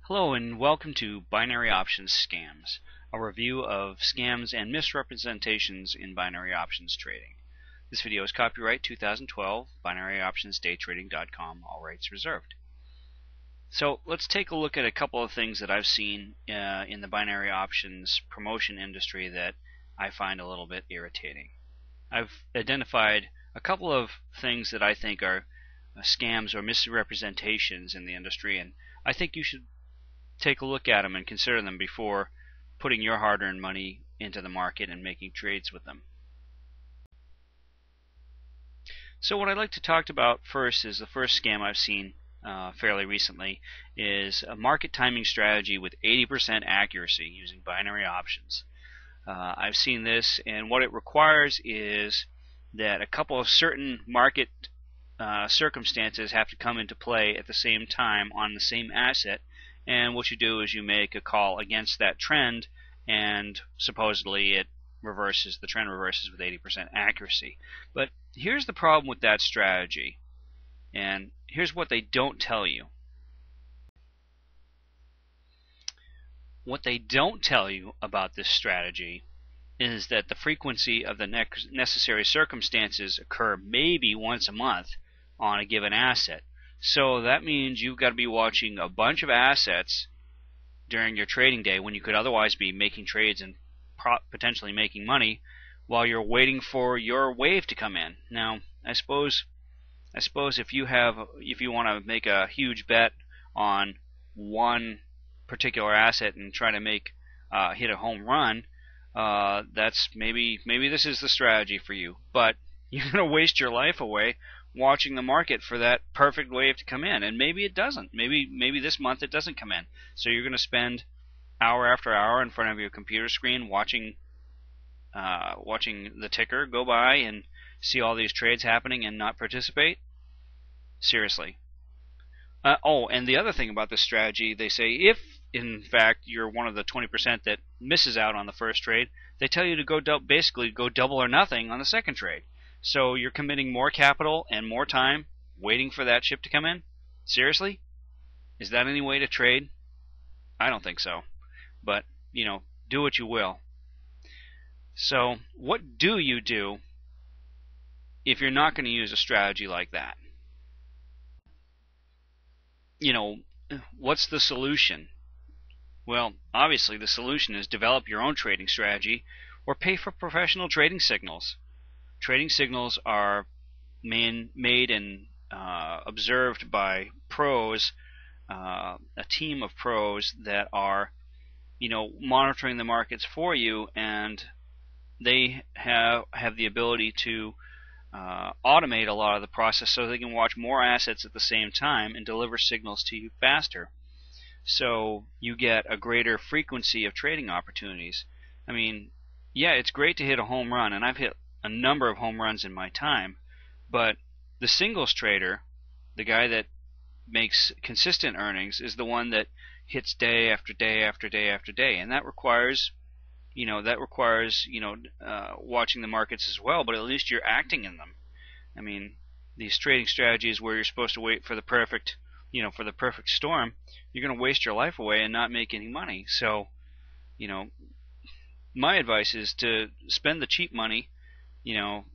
Hello and welcome to Binary Options Scams, a review of scams and misrepresentations in binary options trading. This video is copyright 2012, binaryoptionsdaytrading.com, all rights reserved. So let's take a look at a couple of things that I've seen in the binary options promotion industry that I find a little bit irritating. I've identified a couple of things that I think are scams or misrepresentations in the industry, and I think you should take a look at them and consider them before putting your hard-earned money into the market and making trades with them. So what I'd like to talk about first is the first scam I've seen fairly recently is a market timing strategy with 80% accuracy using binary options. I've seen this, and what it requires is that a couple of certain market circumstances have to come into play at the same time on the same asset, and what you do is you make a call against that trend, and supposedly it reverses, the trend reverses with 80% accuracy. But here's the problem with that strategy, and here's what they don't tell you. What they don't tell you about this strategy is that the frequency of the necessary circumstances occur maybe once a month on a given asset. So that means you've got to be watching a bunch of assets during your trading day when you could otherwise be making trades and potentially making money while you're waiting for your wave to come in. Now, I suppose if you want to make a huge bet on one particular asset and try to make hit a home run, that's maybe this is the strategy for you. But you're going to waste your life away watching the market for that perfect wave to come in, and maybe it doesn't. Maybe this month it doesn't come in. So you're going to spend hour after hour in front of your computer screen watching the ticker go by and see all these trades happening and not participate? Seriously. Oh, and the other thing about this strategy, they say if in fact you're one of the 20% that misses out on the first trade, they tell you to go basically go double or nothing on the second trade. So you're committing more capital and more time waiting for that ship to come in? Seriously? Is that any way to trade? I don't think so. But, you know, do what you will. So what do you do if you're not going to use a strategy like that? You know, what's the solution? Well, obviously the solution is develop your own trading strategy or pay for professional trading signals. Trading signals are made and observed by pros, a team of pros that are, monitoring the markets for you, and they have the ability to automate a lot of the process so they can watch more assets at the same time and deliver signals to you faster. So you get a greater frequency of trading opportunities. I mean, yeah, it's great to hit a home run, and I've hit a number of home runs in my time, but the singles trader, the guy that makes consistent earnings, is the one that hits day after day after day after day, and that requires watching the markets as well, but at least you're acting in them. I mean, these trading strategies where you're supposed to wait for the perfect storm, you're going to waste your life away and not make any money. So, my advice is to spend the cheap money.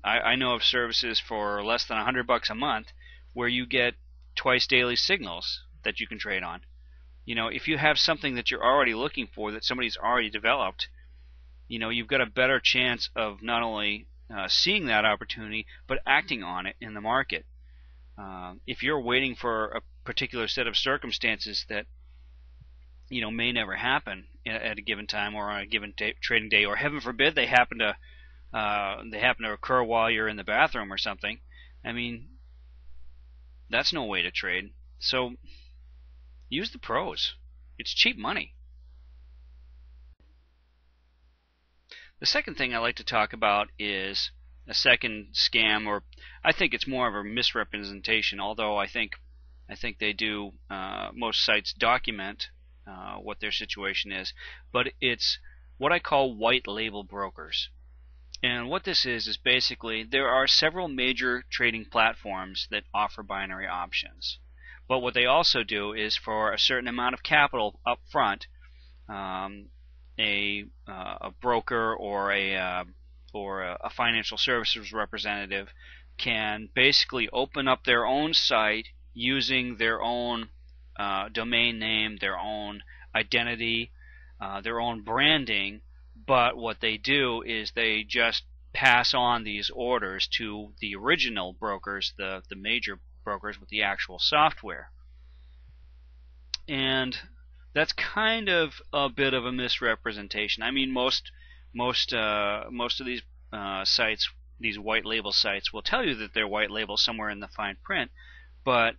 I know of services for less than $100 a month where you get twice daily signals that you can trade on. If you have something that you're already looking for that somebody's already developed, you've got a better chance of not only seeing that opportunity but acting on it in the market. If you're waiting for a particular set of circumstances that may never happen at a given time or on a given trading day, or heaven forbid they happen to occur while you're in the bathroom or something, I mean, that's no way to trade. So use the pros. It's cheap money. The second thing I like to talk about is a second scam, or I think it's more of a misrepresentation, although I think they do, most sites document what their situation is, but it's what I call white label brokers. And what this is basically there are several major trading platforms that offer binary options, But what they also do is, for a certain amount of capital up front, a broker or a financial services representative can basically open up their own site using their own domain name, their own identity, their own branding. But what they do is they just pass on these orders to the original brokers, the major brokers with the actual software. And that's kind of a bit of a misrepresentation. I mean, most of these sites, these white label sites, will tell you that they're white label somewhere in the fine print, but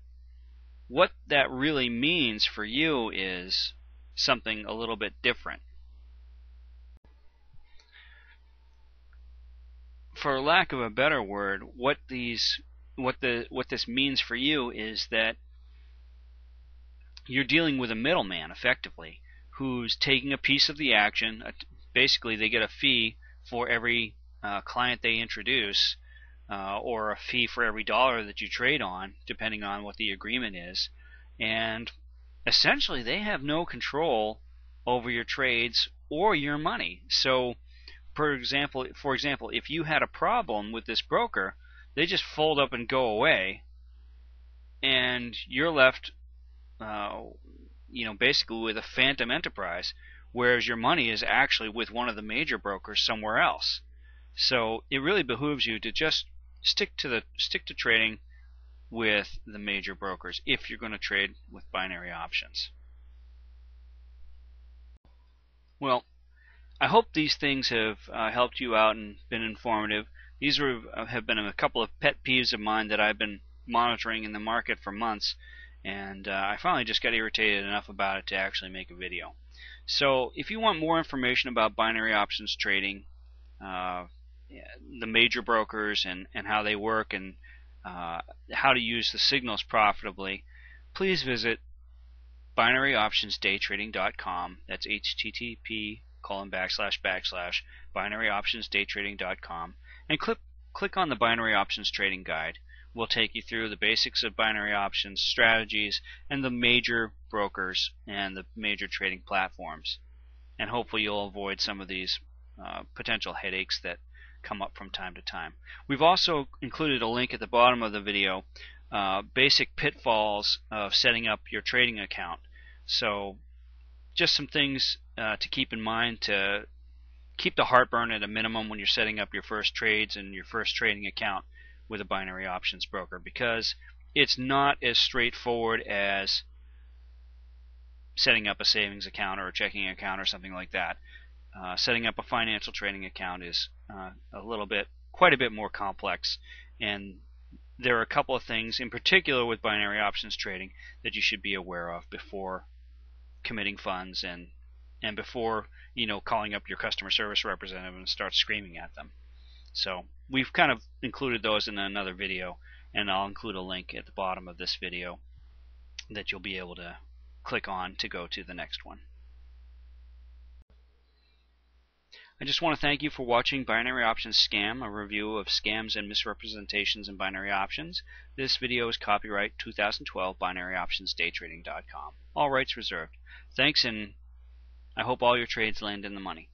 what that really means for you is something a little bit different. For lack of a better word, what this means for you is that you're dealing with a middleman, effectively, who's taking a piece of the action. Basically, they get a fee for every client they introduce, or a fee for every dollar that you trade on, depending on what the agreement is. And essentially, they have no control over your trades or your money. So, for example, if you had a problem with this broker, they just fold up and go away, and you're left basically with a phantom enterprise, whereas your money is actually with one of the major brokers somewhere else. So it really behooves you to just stick to trading with the major brokers if you're going to trade with binary options. Well, I hope these things have helped you out and been informative. These have been a couple of pet peeves of mine that I've been monitoring in the market for months, and I finally just got irritated enough about it to actually make a video. So if you want more information about binary options trading, the major brokers and how they work, and how to use the signals profitably, please visit binaryoptionsdaytrading.com. That's http://binaryoptionsdaytrading.com, and click on the Binary Options Trading Guide. We'll take you through the basics of binary options strategies and the major brokers and the major trading platforms. And hopefully you'll avoid some of these potential headaches that come up from time to time. We've also included a link at the bottom of the video, basic pitfalls of setting up your trading account. So just some things to keep in mind to keep the heartburn at a minimum when you're setting up your first trades and your first trading account with a binary options broker, because it's not as straightforward as setting up a savings account or a checking account or something like that. Setting up a financial trading account is quite a bit more complex, and there are a couple of things in particular with binary options trading that you should be aware of before committing funds and before calling up your customer service representative and start screaming at them. So we've kind of included those in another video, and I'll include a link at the bottom of this video that you'll be able to click on to go to the next one. I just want to thank you for watching Binary Options Scam, a review of scams and misrepresentations in binary options. This video is copyright 2012 binaryoptionsdaytrading.com. All rights reserved. Thanks, and I hope all your trades land in the money.